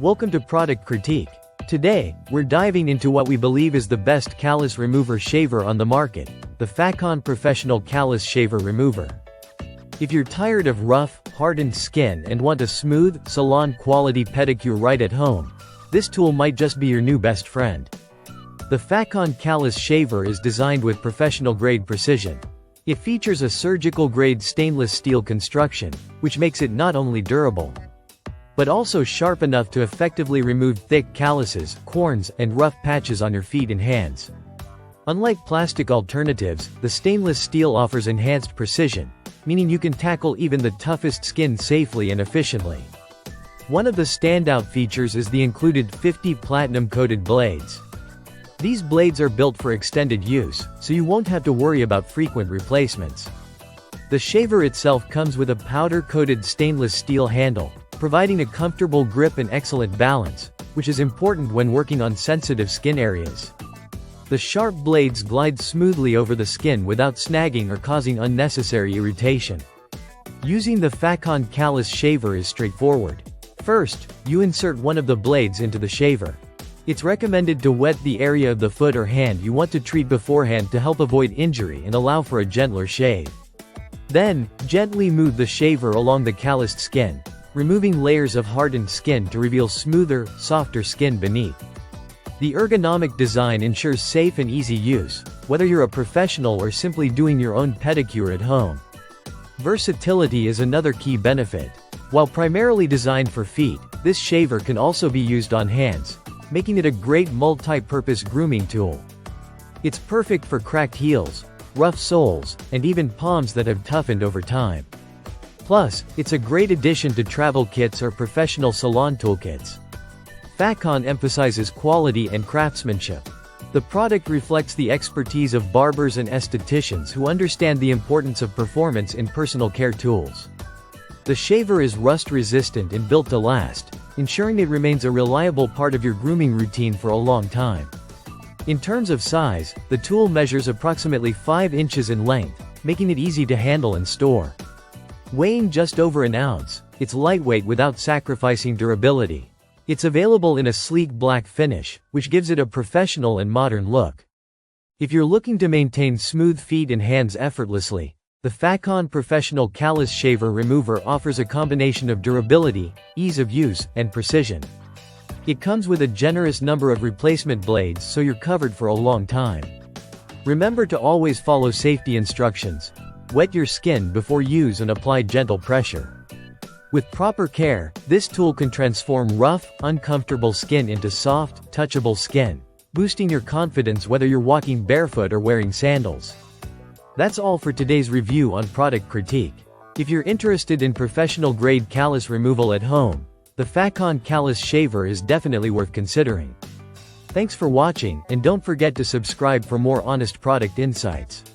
Welcome to Product Critique. Today, we're diving into what we believe is the best callus remover shaver on the market, the Facón Professional Callus Shaver Remover. If you're tired of rough, hardened skin and want a smooth, salon-quality pedicure right at home, this tool might just be your new best friend. The Facón Callus Shaver is designed with professional-grade precision. It features a surgical-grade stainless steel construction, which makes it not only durable, but also sharp enough to effectively remove thick calluses, corns, and rough patches on your feet and hands. Unlike plastic alternatives, the stainless steel offers enhanced precision, meaning you can tackle even the toughest skin safely and efficiently. One of the standout features is the included 50 platinum-coated blades. These blades are built for extended use, so you won't have to worry about frequent replacements. The shaver itself comes with a powder-coated stainless steel handle, providing a comfortable grip and excellent balance, which is important when working on sensitive skin areas. The sharp blades glide smoothly over the skin without snagging or causing unnecessary irritation. Using the Facón Callus Shaver is straightforward. First, you insert one of the blades into the shaver. It's recommended to wet the area of the foot or hand you want to treat beforehand to help avoid injury and allow for a gentler shave. Then, gently move the shaver along the calloused skin, removing layers of hardened skin to reveal smoother, softer skin beneath. The ergonomic design ensures safe and easy use, whether you're a professional or simply doing your own pedicure at home. Versatility is another key benefit. While primarily designed for feet, this shaver can also be used on hands, making it a great multi-purpose grooming tool. It's perfect for cracked heels, rough soles, and even palms that have toughened over time. Plus, it's a great addition to travel kits or professional salon toolkits. Facón emphasizes quality and craftsmanship. The product reflects the expertise of barbers and estheticians who understand the importance of performance in personal care tools. The shaver is rust-resistant and built to last, ensuring it remains a reliable part of your grooming routine for a long time. In terms of size, the tool measures approximately 5 inches in length, making it easy to handle and store. Weighing just over an ounce, it's lightweight without sacrificing durability. It's available in a sleek black finish, which gives it a professional and modern look. If you're looking to maintain smooth feet and hands effortlessly, the Facón Professional Callus Shaver Remover offers a combination of durability, ease of use, and precision. It comes with a generous number of replacement blades so you're covered for a long time. Remember to always follow safety instructions. Wet your skin before use and apply gentle pressure. With proper care, this tool can transform rough, uncomfortable skin into soft, touchable skin, boosting your confidence whether you're walking barefoot or wearing sandals. That's all for today's review on Product Critique. If you're interested in professional-grade callus removal at home, the Facón Callus Shaver is definitely worth considering. Thanks for watching, and don't forget to subscribe for more honest product insights.